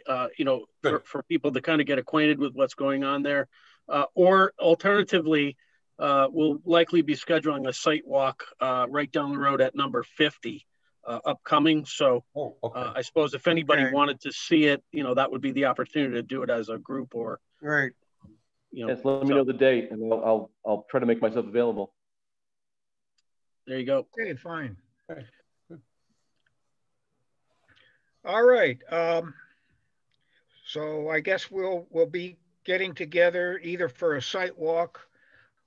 for people to kind of get acquainted with what's going on there. Or alternatively, we'll likely be scheduling a site walk right down the road at number 50 upcoming. So I suppose if anybody wanted to see it, that would be the opportunity to do it as a group or. Right. Yes, let me know the date and I'll try to make myself available. There you go. Okay, fine. Okay. All right. So I guess we'll be getting together either for a site walk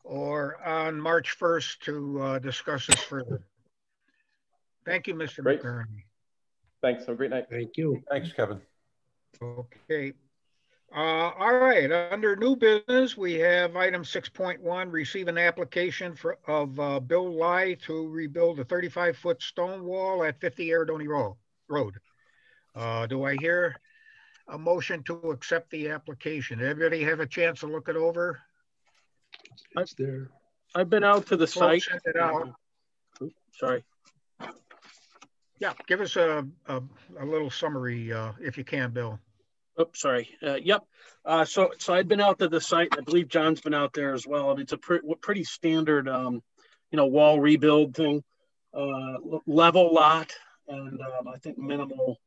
or on March 1st to discuss this further. Thank you, Mr. McCartney. Thanks. Have a great night. Thank you. Thanks, Kevin. Okay. All right. Under new business, we have item 6.1, receive an application of Bill Lai to rebuild a 35-foot stone wall at 50 Aridoni Road. Do I hear a motion to accept the application? Everybody have a chance to look it over? It's there. I've been out to the site. Send it out. Oops, sorry. Yeah, give us a little summary if you can, Bill. Oops, sorry. Yep. So I've been out to the site. I believe John's been out there as well. I mean, it's a pretty standard, wall rebuild thing, level lot, and I think minimal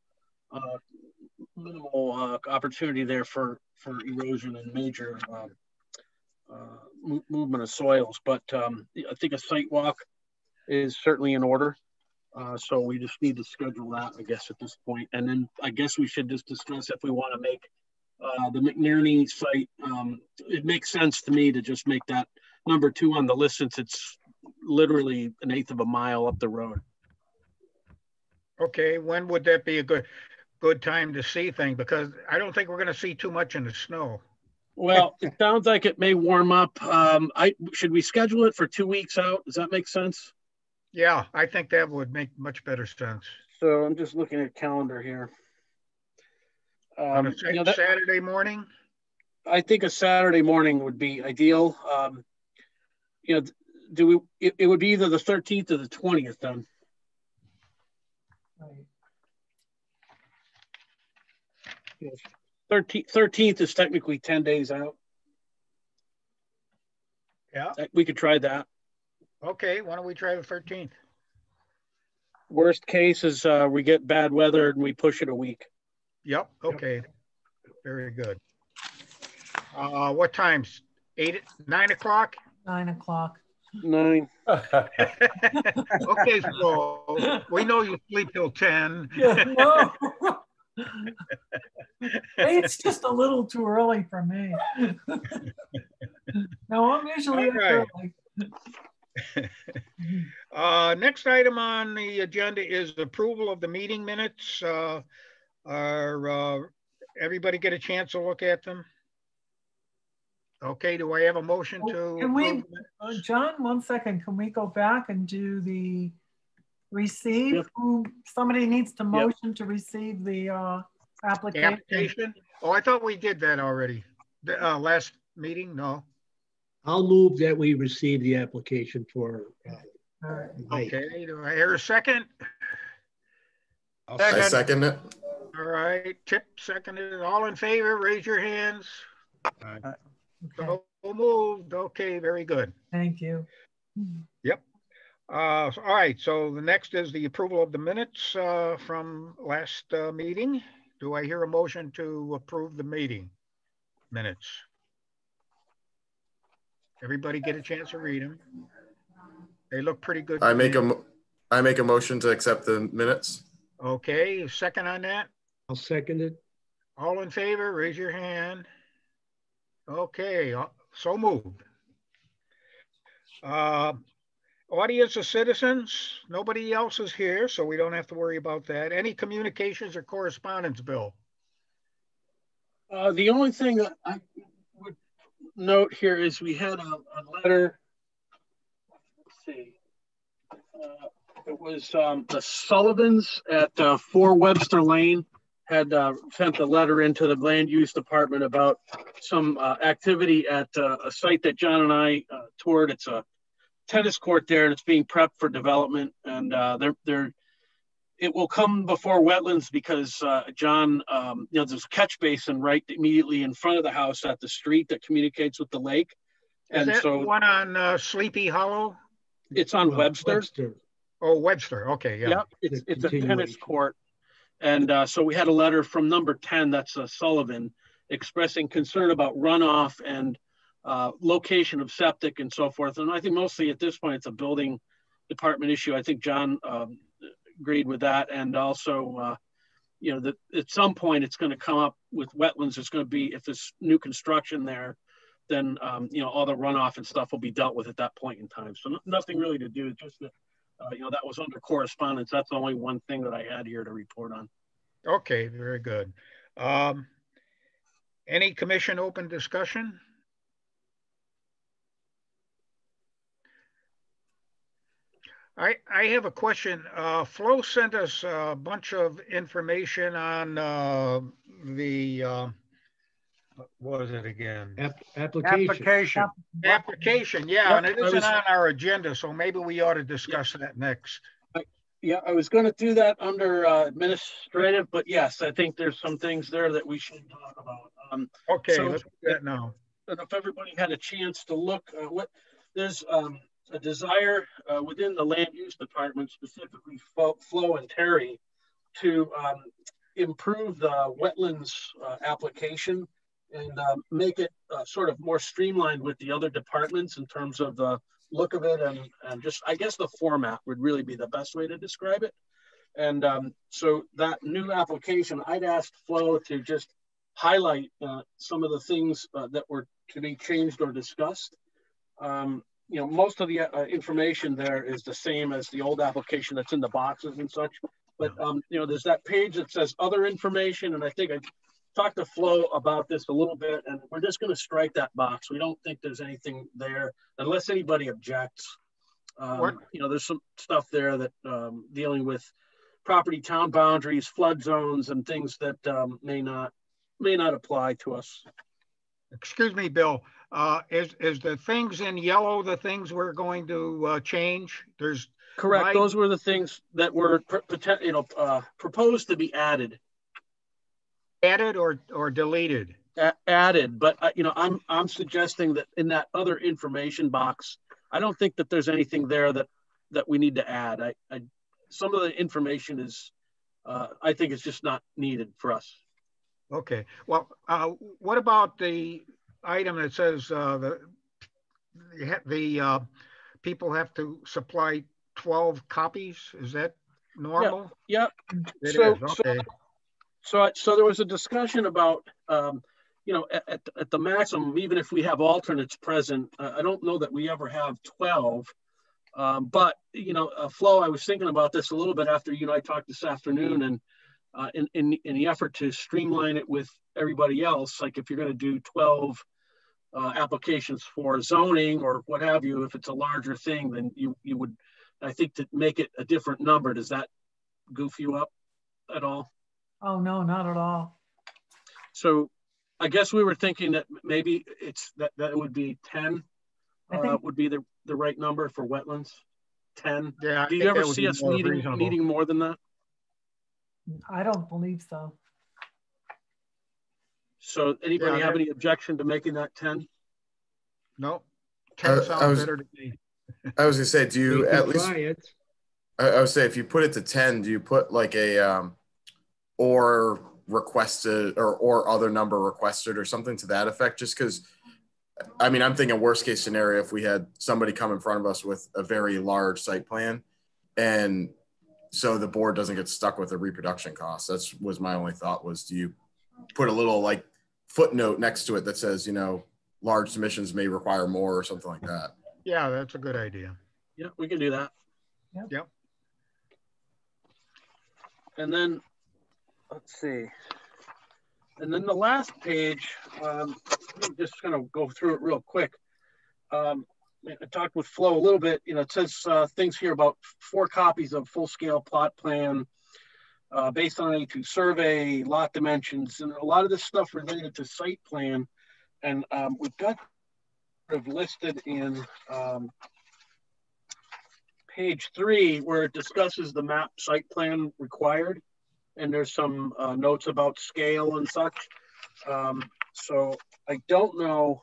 opportunity there for erosion and major movement of soils. But I think a site walk is certainly in order. So we just need to schedule that, I guess, at this point. And then I guess we should just discuss if we want to make the McNerney site. It makes sense to me to just make that number 2 on the list since it's literally 1/8 of a mile up the road. Okay, when would that be a good time to see things? Because I don't think we're going to see too much in the snow. Well, it sounds like it may warm up. Should we schedule it for 2 weeks out? Does that make sense? Yeah, I think that would make much better sense. So I'm just looking at calendar here. On a Saturday morning? I think a Saturday morning would be ideal. It would be either the 13th or the 20th then. Yes. 13th is technically 10 days out. Yeah. We could try that. Okay, why don't we try the 13th? Worst case is we get bad weather and we push it a week. Yep, okay. Very good. What times? 9 o'clock? 9 o'clock. 9. Okay, so we know you sleep till 10. No. It's just a little too early for me. No, I'm usually early. Next item on the agenda is approval of the meeting minutes. Everybody get a chance to look at them? Okay, do I have a motion to? Can we, John, 1 second, can we go back and do the receive? Yep. Somebody needs to motion to receive the application. Oh, I thought we did that already. The last meeting, no. I'll move that we receive the application for. Okay, do I hear a second? I second it. All right, Chip seconded it. All in favor, raise your hands. Okay. So moved. Okay, very good. Thank you. Yep. All right, so the next is the approval of the minutes from last meeting. Do I hear a motion to approve the meeting minutes? Everybody get a chance to read them. They look pretty good. I make a motion to accept the minutes. Okay, second on that? I'll second it. All in favor, raise your hand. Okay, so moved. Audience of citizens, nobody else is here, so we don't have to worry about that. Any communications or correspondence, Bill? The only thing that I would note here is we had a letter. Let's see. It was the Sullivans at 4 Webster Lane had sent a letter into the land use department about some activity at a site that John and I toured. It's a tennis court there, and it's being prepped for development. And it will come before wetlands because John, there's a catch basin right immediately in front of the house at the street that communicates with the lake. Is that so, one on Sleepy Hollow? It's on Webster. Oh, Webster. Okay, yeah. Yeah, it's a tennis court. And so we had a letter from number 10, that's Sullivan, expressing concern about runoff and location of septic and so forth. And I think mostly at this point, it's a building department issue. I think John agreed with that. And also, that at some point it's going to come up with wetlands. It's going to be, if there's new construction there, then, all the runoff and stuff will be dealt with at that point in time. So nothing really to do, just that, that was under correspondence. That's the only one thing that I had here to report on. Okay, very good. Any commission open discussion? I have a question. Flo sent us a bunch of information on the what was it again? Application. Application, yeah, yep, and it isn't on our agenda, so maybe we ought to discuss that next. Yeah, I was going to do that under administrative, but yes, I think there's some things there that we should talk about. Okay, so let's do that now. I don't know if everybody had a chance to look. There's a desire within the land use department, specifically Flo and Terry, to improve the wetlands application and make it sort of more streamlined with the other departments in terms of the look of it, and just, I guess the format would really be the best way to describe it. And so that new application, I'd asked Flo to just highlight some of the things that were to be changed or discussed. Most of the information there is the same as the old application that's in the boxes and such. But, there's that page that says other information. And I think I talked to Flo about this a little bit, and we're just going to strike that box. We don't think there's anything there unless anybody objects. There's some stuff there that dealing with property, town boundaries, flood zones, and things that may not apply to us. Excuse me, Bill. Is the things in yellow the things we're going to change? There's correct. Those were the things that were proposed to be added. Added or deleted? Added, but I'm suggesting that in that other information box, I don't think that there's anything there that we need to add. Some of the information is, I think it's just not needed for us. Okay. Well, what about the item that says the people have to supply 12 copies? Is that normal? Yeah. It is. Okay. So there was a discussion about, at the maximum, even if we have alternates present, I don't know that we ever have 12. But, Flo, I was thinking about this a little bit after you and I talked this afternoon, and in the effort to streamline it with everybody else, like if you're going to do 12 applications for zoning or what have you, if it's a larger thing, then you would, I think, to make it a different number. Does that goof you up at all? Oh, no, not at all. So I guess we were thinking that maybe it's that it would be 10 would be the right number for wetlands. 10. Yeah. Do you ever see us needing more than that? I don't believe so. So anybody have any objection to making that 10? No. 10 sounds better to me. I was gonna say, do you at least? I would say if you put it to 10, do you put like a or requested or other number requested or something to that effect? Just because, I mean, I'm thinking worst case scenario, if we had somebody come in front of us with a very large site plan, and so the board doesn't get stuck with the reproduction costs. That was my only thought, was do you put a little like footnote next to it that says, large submissions may require more or something like that? Yeah, that's a good idea. Yeah, we can do that. Yep. And then, let's see. And then the last page, I'm just going to go through it real quick. I talked with Flo a little bit. It says things here about 4 copies of full-scale plot plan based on A2 survey, lot dimensions, and a lot of this stuff related to site plan. And we've got listed in page 3 where it discusses the map site plan required, and there's some notes about scale and such. So I don't know,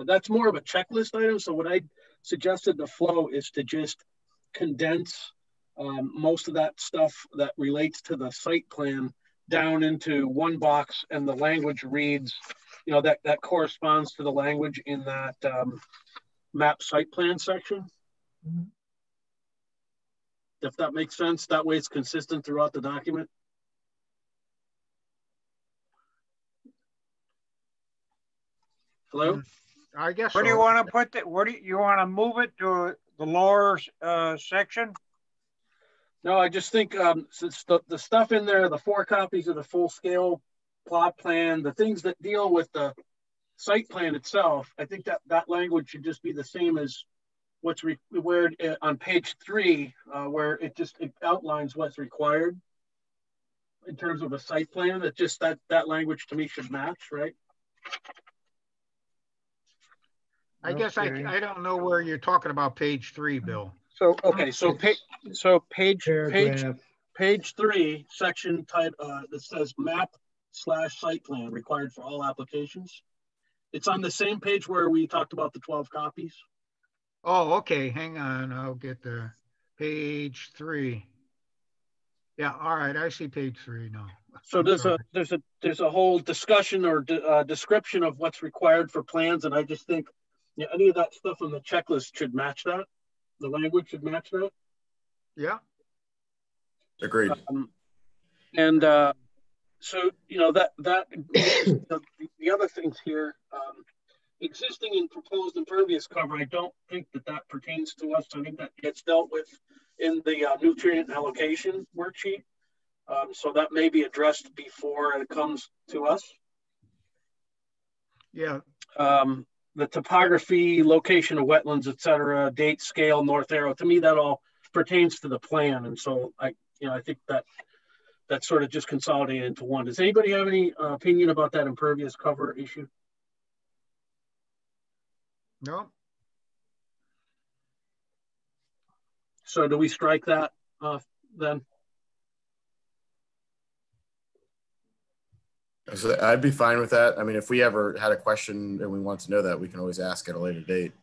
that's more of a checklist item. So what I suggested the flow is to just condense most of that stuff that relates to the site plan down into one box, and the language reads, you know, that corresponds to the language in that map site plan section. Mm-hmm. If that makes sense, that way it's consistent throughout the document. Hello? I guess. Where do you want to put that? Where do you want to move it to the lower section? No, I just think since the stuff in there, the 4 copies of the full scale plot plan, the things that deal with the site plan itself, I think that language should just be the same as what's required on page 3, where it outlines what's required in terms of a site plan. That just that language to me should match, right? I guess I don't know where you're talking about page 3, Bill. So okay, page 3, section type that says map/site plan required for all applications. It's on the same page where we talked about the 12 copies. Oh, okay. Hang on. I'll get there. Page 3. Yeah. All right. I see page 3 now. So there's a whole discussion or description of what's required for plans, and I just think any of that stuff on the checklist should match that. The language should match that. Yeah. Agreed. So you know that the other things here, existing and proposed impervious cover, I don't think that pertains to us. I think that gets dealt with in the nutrient allocation worksheet. So that may be addressed before it comes to us. Yeah. The topography, location of wetlands, et cetera, date, scale, north arrow, to me, that all pertains to the plan. And so I think that's sort of just consolidated into one. Does anybody have any opinion about that impervious cover issue? No. So do we strike that then? I'd be fine with that. I mean, if we ever had a question and we want to know that, we can always ask at a later date.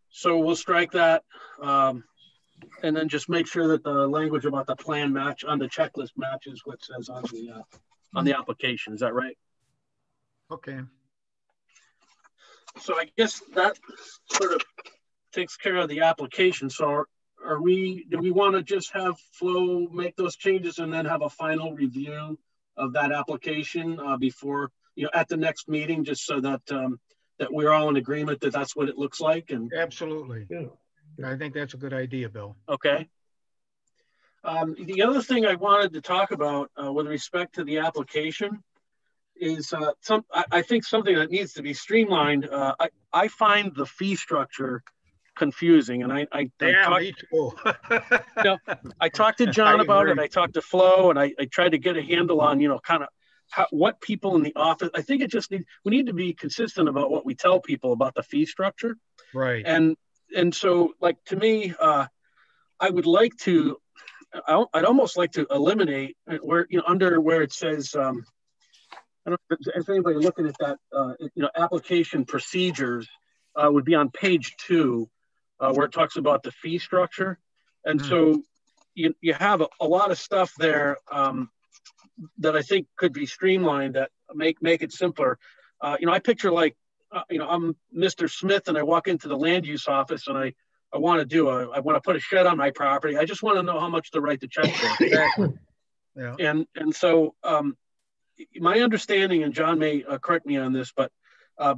So we'll strike that, and then just make sure that the language about the plan match on the checklist matches what says on the application. Is that right? Okay. So I guess that sort of takes care of the application. So do we want to just have Flo make those changes and then have a final review of that application before, at the next meeting, just so that that we're all in agreement that that's what it looks like? And absolutely. Yeah. I think that's a good idea, Bill. Okay. The other thing I wanted to talk about with respect to the application is I think something that needs to be streamlined. I find the fee structure confusing, and I talked to John about it. I talked to Flo, and I tried to get a handle on kind of what people in the office. I think we need to be consistent about what we tell people about the fee structure, right? And so, like, to me, I would like to. I'd almost like to eliminate where under where it says. I don't know if anybody looking at that. Application procedures would be on page 2. Where it talks about the fee structure. And so you have a lot of stuff there that I think could be streamlined that make it simpler. I picture like, I'm Mr. Smith and I walk into the land use office and I want to put a shed on my property. I just want to know how much to write the check for. Exactly. Yeah. And so my understanding, and John may correct me on this, but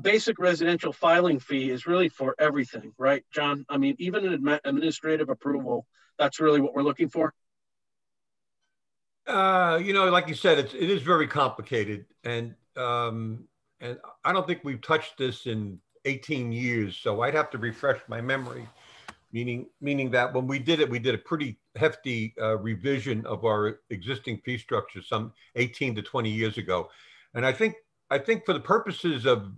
basic residential filing fee is really for everything, right, John? I mean, even an administrative approval, that's really what we're looking for. Like you said, it is very complicated, and I don't think we've touched this in 18 years, so I'd have to refresh my memory. Meaning that when we did a pretty hefty revision of our existing fee structure some 18 to 20 years ago, and I think for the purposes of,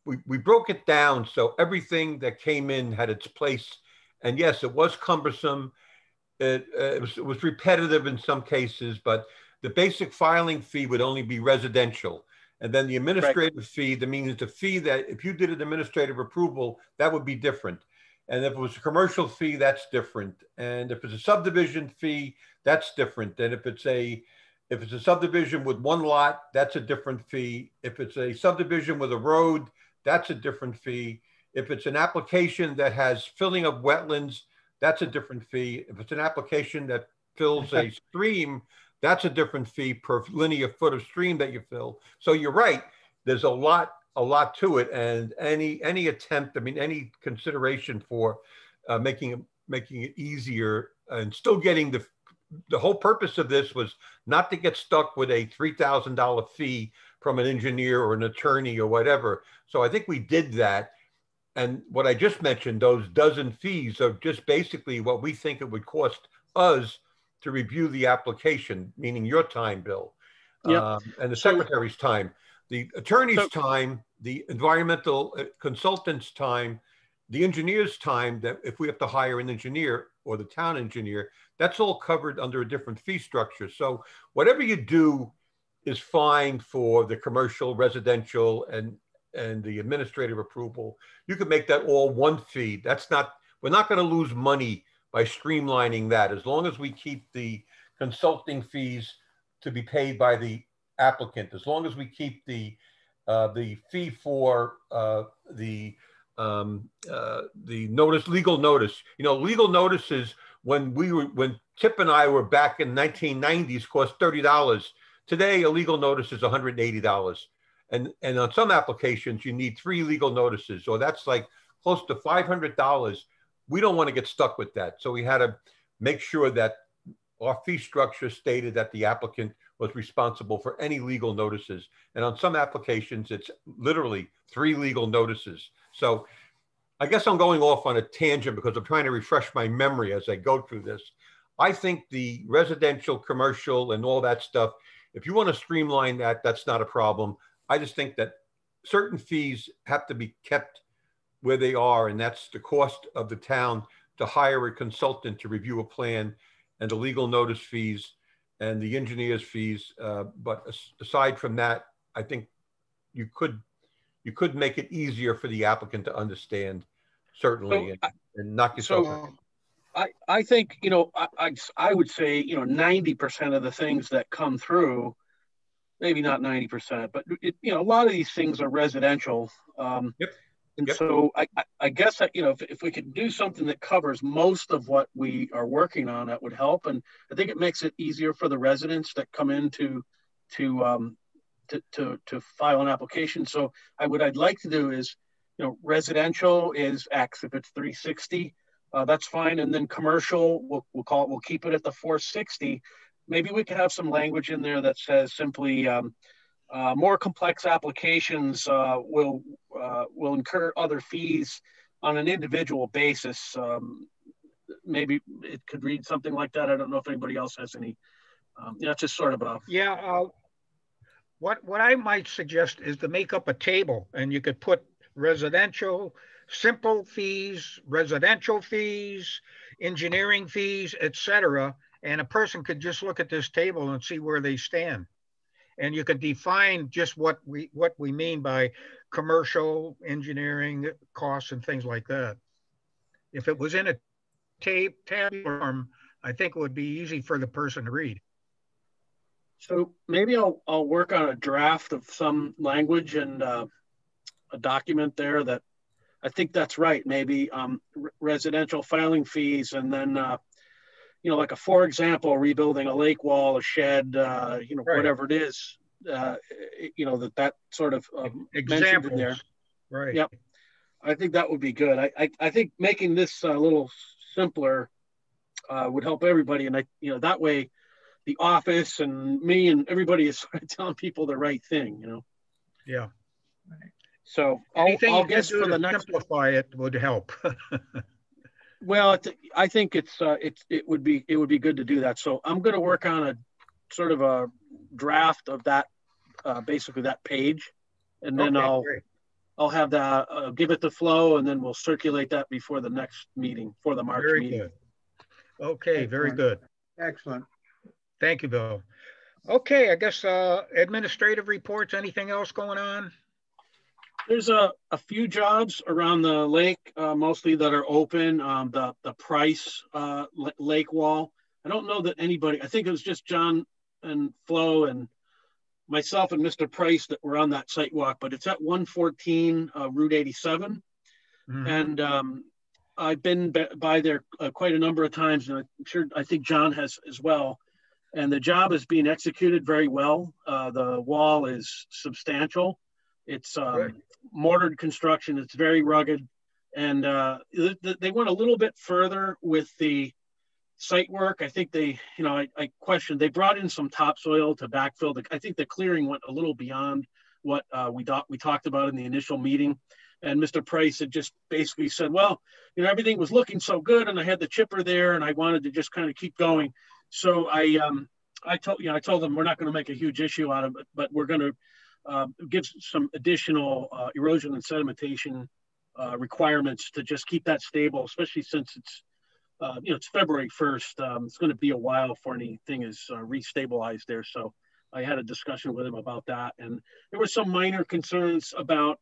we broke it down so everything that came in had its place And yes, it was cumbersome. It was repetitive in some cases, but the basic filing fee would only be residential. And then the administrative fee, that means the fee that if you did an administrative approval, that would be different. And if it was a commercial fee, that's different. And if it's a subdivision fee, that's different. And if it's a subdivision with one lot, that's a different fee. If it's a subdivision with a road, that's a different fee. If it's an application that has filling of wetlands, that's a different fee. If it's an application that fills a stream, that's a different fee per linear foot of stream that you fill. So you're right. There's a lot to it, and any attempt, I mean, any consideration for making it easier and still getting the whole purpose of this was not to get stuck with a $3,000 fee from an engineer or an attorney or whatever. So I think we did that. And what I just mentioned, those dozen fees are just basically what we think it would cost us to review the application, meaning your time, Bill, and the secretary's time, the attorney's time, the environmental consultant's time, the engineer's time, that if we have to hire an engineer or the town engineer, that's all covered under a different fee structure. So whatever you do is fine for the commercial, residential, and the administrative approval. You can make that all one fee. We're not going to lose money by streamlining that, as long as we keep the consulting fees to be paid by the applicant, as long as we keep the fee for the notice, legal notice. You know, legal notices when Tip and I were back in 1990s cost $30. Today, a legal notice is $180. And on some applications, you need 3 legal notices. So that's like close to $500. We don't want to get stuck with that. So we had to make sure that our fee structure stated that the applicant was responsible for any legal notices. And on some applications, it's literally 3 legal notices. So I guess I'm going off on a tangent because I'm trying to refresh my memory as I go through this. I think the residential, commercial, and all that stuff, if you want to streamline that, that's not a problem. I just think that certain fees have to be kept where they are, and that's the cost of the town to hire a consultant to review a plan, and the legal notice fees and the engineer's fees. But aside from that, I think you could make it easier for the applicant to understand, certainly, and knock yourself out. I think, you know, I would say, you know, 90% of the things that come through, maybe not 90%, but you know, a lot of these things are residential. So I guess that, you know, if we could do something that covers most of what we are working on, that would help. And I think it makes it easier for the residents that come in to file an application. So what I'd like to do is, you know, residential is X. If it's 360, that's fine. And then commercial, we'll keep it at the 460. Maybe we could have some language in there that says simply more complex applications will incur other fees on an individual basis. Maybe it could read something like that. I don't know if anybody else has any. It's just sort of a What I might suggest is to make up a table, and you could put residential, simple fees, residential fees, engineering fees, etc. And a person could just look at this table and see where they stand. And you could define just what we mean by commercial, engineering costs and things like that. If it was in a tab form, I think it would be easy for the person to read. So maybe I'll work on a draft of some language and a document there that I think that's right. Maybe residential filing fees, and then you know, like for example, rebuilding a lake wall, a shed, you know, whatever it is, you know, that sort of mentioned in there. Right. Yep. I think that would be good. I think making this a little simpler would help everybody, and you know, that way, the office and me and everybody is sort of telling people the right thing, you know. Yeah. Right. So I'll guess for the next simplify it would help. Well, I think it would be good to do that. So I'm going to work on a sort of a draft of that, basically that page, and then I'll have that, give it the flow, and then we'll circulate that before the next meeting, for the March meeting. Good. Okay, very Excellent. good. Excellent. Thank you, Bill. Okay, I guess administrative reports, anything else going on? There's a few jobs around the lake, mostly that are open. The Price lake wall. I don't know that anybody, I think it was just John and Flo and myself and Mr. Price that were on that site walk, but it's at 114 Route 87. Mhm. And I've been by there quite a number of times, and I'm sure, I think John has as well. And the job is being executed very well. The wall is substantial. It's mortared construction. It's very rugged. And they went a little bit further with the site work. I think they, I questioned, they brought in some topsoil to backfill. I think the clearing went a little beyond what we talked about in the initial meeting. And Mr. Price had just basically said, well, everything was looking so good, and I had the chipper there, and I wanted to just kind of keep going. So I told them we're not going to make a huge issue out of it, but we're going to give some additional erosion and sedimentation requirements to just keep that stable, especially since it's it's February 1st. It's going to be a while before anything is restabilized there. So I had a discussion with him about that, and there were some minor concerns about,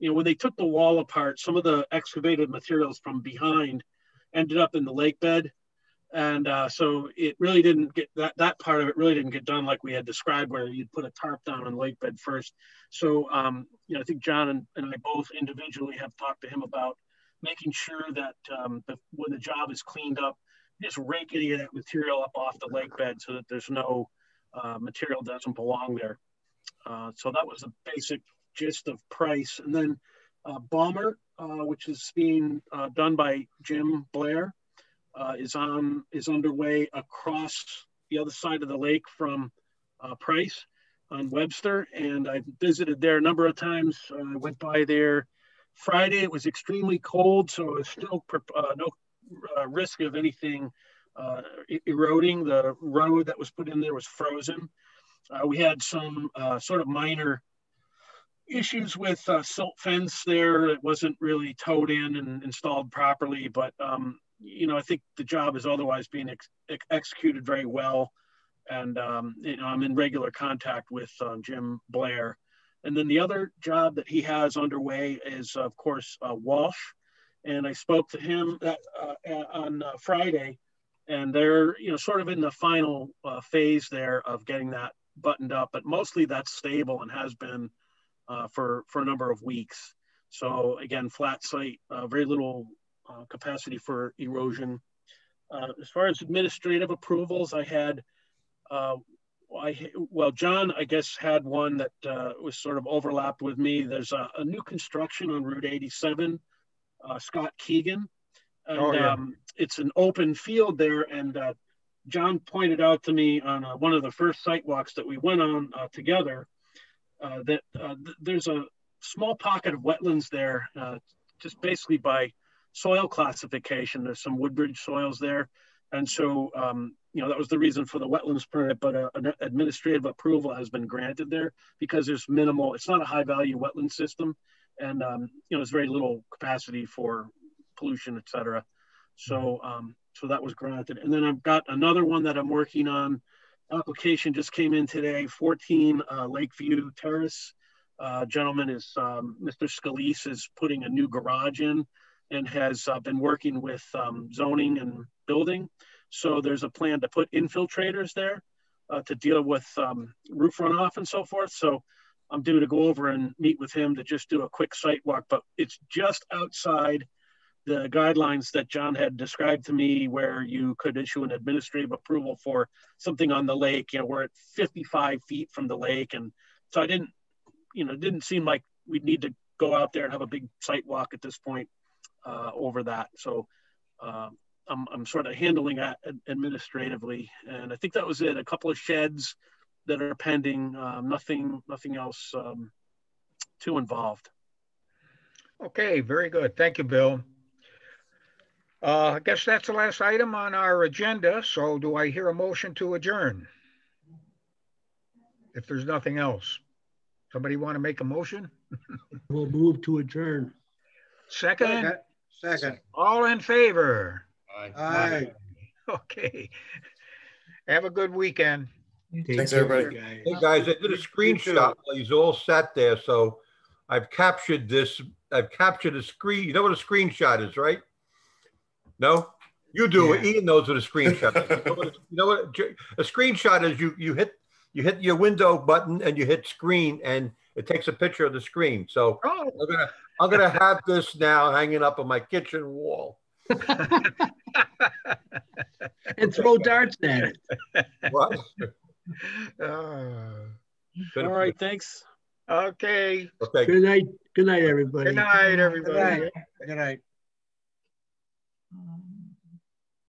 when they took the wall apart, some of the excavated materials from behind ended up in the lake bed. And so it really didn't get, that part of it really didn't get done like we had described, where you'd put a tarp down on the lake bed first. So, I think John and I both individually have talked to him about making sure that when the job is cleaned up, just rake any of that material up off the lake bed so that there's no material that doesn't belong there. So that was the basic gist of Price. And then Balmer, which is being done by Jim Blair, is underway across the other side of the lake from Price on Webster, and I've visited there a number of times. I went by there Friday. It was extremely cold, so it's still no risk of anything eroding. The road that was put in there was frozen. We had some sort of minor issues with silt fence there. It wasn't really towed in and installed properly, but I think the job is otherwise being executed very well. And, I'm in regular contact with Jim Blair. And then the other job that he has underway is, of course, Walsh. And I spoke to him on Friday, and they're, sort of in the final phase there of getting that buttoned up, but mostly that's stable and has been for a number of weeks. So again, flat site, very little capacity for erosion. As far as administrative approvals, I had, John, I guess, had one that was sort of overlapped with me. There's a new construction on Route 87, Scott Keegan. And it's an open field there. And John pointed out to me on one of the first site walks that we went on together that there's a small pocket of wetlands there, just basically by soil classification. There's some Woodbridge soils there. And so, that was the reason for the wetlands permit, but an administrative approval has been granted there because there's minimal, it's not a high value wetland system. And, there's very little capacity for pollution, et cetera. So, so that was granted. And then I've got another one that I'm working on. Application just came in today, 14 Lakeview Terrace. Gentleman is, Mr. Scalise is putting a new garage in and has been working with zoning and building. So there's a plan to put infiltrators there to deal with roof runoff and so forth. So I'm due to go over and meet with him to just do a quick site walk, but it's just outside the guidelines that John had described to me, where you could issue an administrative approval for something on the lake. We're at 55 feet from the lake. And so I didn't, it didn't seem like we'd need to go out there and have a big site walk at this point over that. So I'm sort of handling that administratively. And I think that was it. A couple of sheds that are pending, nothing else too involved. Okay, very good. Thank you, Bill. I guess that's the last item on our agenda. So do I hear a motion to adjourn? If there's nothing else. Somebody want to make a motion? We'll move to adjourn. Second? Second. All in favor? Aye. Okay. Have a good weekend. Take Thanks, care, everybody. guys. Hey, guys, I did a screenshot while he's all sat there, so I've captured this. I've captured a screen. You know what a screenshot is, right? No? You do. Yeah. Ian knows what a screenshot is. You know what a screenshot is? You hit your window button and you hit screen and it takes a picture of the screen. So I'm gonna have this now hanging up on my kitchen wall. And throw darts at it. What? All right, thanks. Okay. Okay. Good night. Good night, everybody. Good night, everybody. Good night.